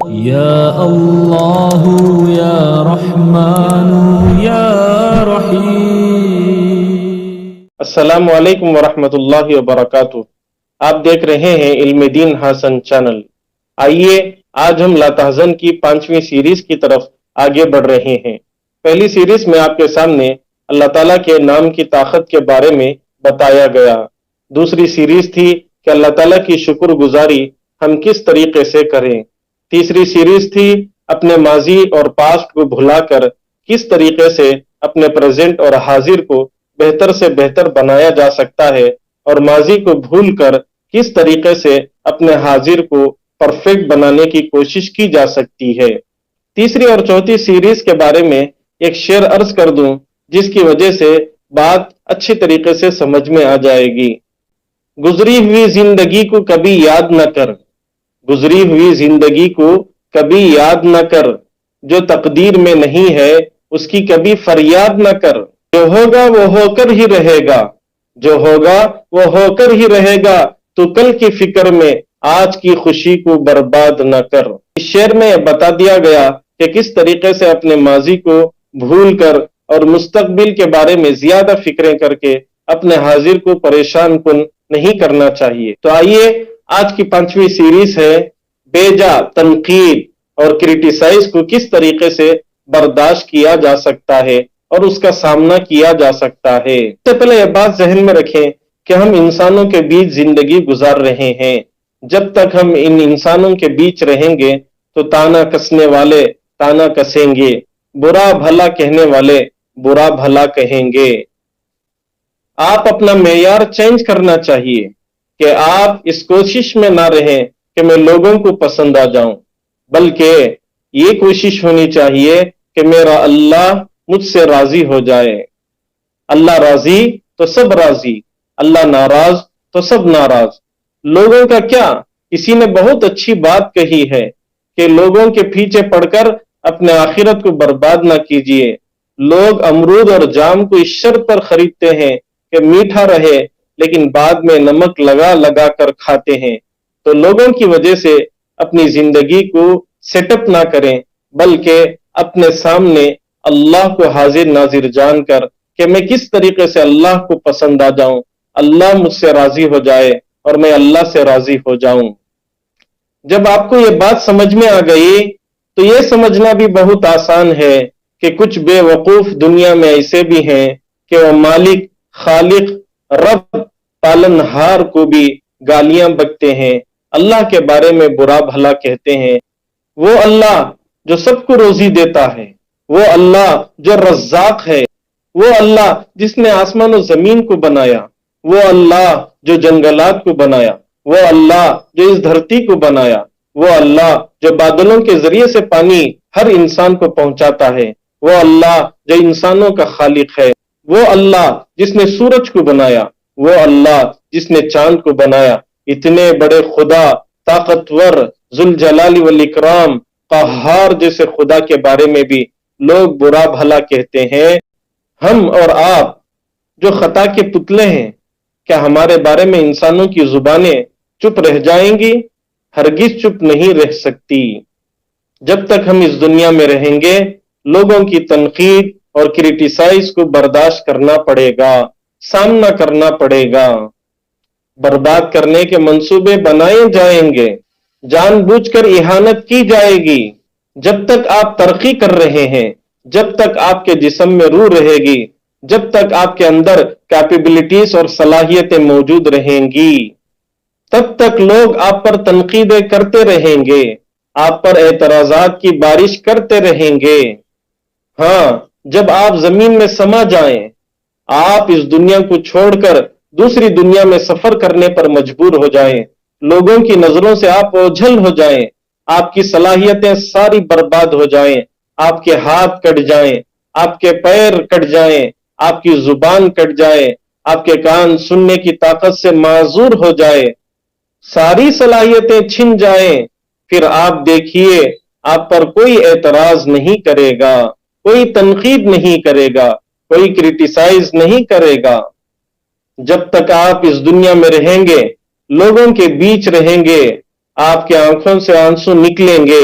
یا اللہ یا رحمان یا رحیم۔ السلام علیکم ورحمۃ اللہ وبرکاتہ۔ آپ دیکھ رہے ہیں علم دین حسن چینل۔ آئیے آج ہم لا تحزن کی 5ویں سیریز کی طرف آگے بڑھ رہے ہیں۔ پہلی سیریز میں آپ کے سامنے اللہ تعالیٰ کے نام کی طاقت کے بارے میں بتایا گیا۔ دوسری سیریز تھی کہ اللہ تعالیٰ کی شکر گزاری ہم کس طریقے سے کریں۔ تیسری سیریز تھی اپنے ماضی اور پاسٹ کو بھلا کر کس طریقے سے اپنے پریزنٹ اور حاضر کو بہتر سے بہتر بنایا جا سکتا ہے، اور ماضی کو بھول کر کس طریقے سے اپنے حاضر کو پرفیکٹ بنانے کی کوشش کی جا سکتی ہے۔ تیسری اور چوتھی سیریز کے بارے میں ایک شعر عرض کر دوں جس کی وجہ سے بات اچھی طریقے سے سمجھ میں آ جائے گی۔ گزری ہوئی زندگی کو کبھی یاد نہ کر، گزری ہوئی زندگی کو کبھی یاد نہ کر، جو تقدیر میں نہیں ہے اس کی کبھی فریاد نہ کر، جو ہوگا وہ ہو کر ہی رہے گا، جو ہوگا وہ ہو کر ہی رہے گا، تو کل کی فکر میں آج کی خوشی کو برباد نہ کر۔ اس شعر میں بتا دیا گیا کہ کس طریقے سے اپنے ماضی کو بھول کر اور مستقبل کے بارے میں زیادہ فکریں کر کے اپنے حاضر کو پریشان کن نہیں کرنا چاہیے۔ تو آئیے آج کی 5ویں سیریز ہے بیجا تنقید اور کرٹیسائز کو کس طریقے سے برداشت کیا جا سکتا ہے اور اس کا سامنا کیا جا سکتا ہے۔ اس سے پہلے یہ بات ذہن میں رکھیں کہ ہم انسانوں کے بیچ زندگی گزار رہے ہیں۔ جب تک ہم ان انسانوں کے بیچ رہیں گے تو تانا کسنے والے تانا کسیں گے، برا بھلا کہنے والے برا بھلا کہیں گے۔ آپ اپنا معیار چینج کرنا چاہیے کہ آپ اس کوشش میں نہ رہیں کہ میں لوگوں کو پسند آ جاؤں، بلکہ یہ کوشش ہونی چاہیے کہ میرا اللہ مجھ سے راضی ہو جائے۔ اللہ راضی تو سب راضی، اللہ ناراض تو سب ناراض۔ لوگوں کا کیا؟ کسی نے بہت اچھی بات کہی ہے کہ لوگوں کے پیچھے پڑ کر اپنے آخرت کو برباد نہ کیجیے۔ لوگ امرود اور جام کو اس شرط پر خریدتے ہیں کہ میٹھا رہے، لیکن بعد میں نمک لگا لگا کر کھاتے ہیں۔ تو لوگوں کی وجہ سے اپنی زندگی کو سیٹ اپ نہ کریں، بلکہ اپنے سامنے اللہ کو حاضر ناظر جان کر کہ میں کس طریقے سے اللہ کو پسند آ جاؤں، اللہ مجھ سے راضی ہو جائے اور میں اللہ سے راضی ہو جاؤں۔ جب آپ کو یہ بات سمجھ میں آ گئی تو یہ سمجھنا بھی بہت آسان ہے کہ کچھ بے وقوف دنیا میں ایسے بھی ہیں کہ وہ مالک، خالق، رب، پالنہار کو بھی گالیاں بکتے ہیں، اللہ کے بارے میں برا بھلا کہتے ہیں۔ وہ اللہ جو سب کو روزی دیتا ہے، وہ اللہ جو رزاق ہے، وہ اللہ جس نے آسمان و زمین کو بنایا، وہ اللہ جو جنگلات کو بنایا، وہ اللہ جو اس دھرتی کو بنایا، وہ اللہ جو بادلوں کے ذریعے سے پانی ہر انسان کو پہنچاتا ہے، وہ اللہ جو انسانوں کا خالق ہے، وہ اللہ جس نے سورج کو بنایا، وہ اللہ جس نے چاند کو بنایا۔ اتنے بڑے خدا، طاقتور، ذوالجلال والاکرام، قہار جیسے خدا کے بارے میں بھی لوگ برا بھلا کہتے ہیں۔ ہم اور آپ جو خطا کے پتلے ہیں، کیا ہمارے بارے میں انسانوں کی زبانیں چپ رہ جائیں گی؟ ہرگز چپ نہیں رہ سکتی۔ جب تک ہم اس دنیا میں رہیں گے لوگوں کی تنقید اور کرٹیسائز کو برداشت کرنا پڑے گا، سامنا کرنا پڑے گا۔ برباد کرنے کے منصوبے بنائے جائیں گے، جان بوجھ کر اہانت کی جائے گی۔ جب تک آپ ترقی کر رہے ہیں، جب تک آپ کے جسم میں روح رہے گی، جب تک آپ کے اندر کیپیبلٹیز اور صلاحیتیں موجود رہیں گی، تب تک لوگ آپ پر تنقیدیں کرتے رہیں گے، آپ پر اعتراضات کی بارش کرتے رہیں گے۔ ہاں، جب آپ زمین میں سما جائیں، آپ اس دنیا کو چھوڑ کر دوسری دنیا میں سفر کرنے پر مجبور ہو جائیں، لوگوں کی نظروں سے آپ اوجھل ہو جائیں، آپ کی صلاحیتیں ساری برباد ہو جائیں، آپ کے ہاتھ کٹ جائیں، آپ کے پیر کٹ جائیں، آپ کی زبان کٹ جائے، آپ کے کان سننے کی طاقت سے معذور ہو جائے، ساری صلاحیتیں چھن جائیں، پھر آپ دیکھیے آپ پر کوئی اعتراض نہیں کرے گا، کوئی تنقید نہیں کرے گا، کوئی کرٹیسائز نہیں کرے گا۔ جب تک آپ اس دنیا میں رہیں گے، لوگوں کے بیچ رہیں گے، آپ کے آنکھوں سے آنسو نکلیں گے،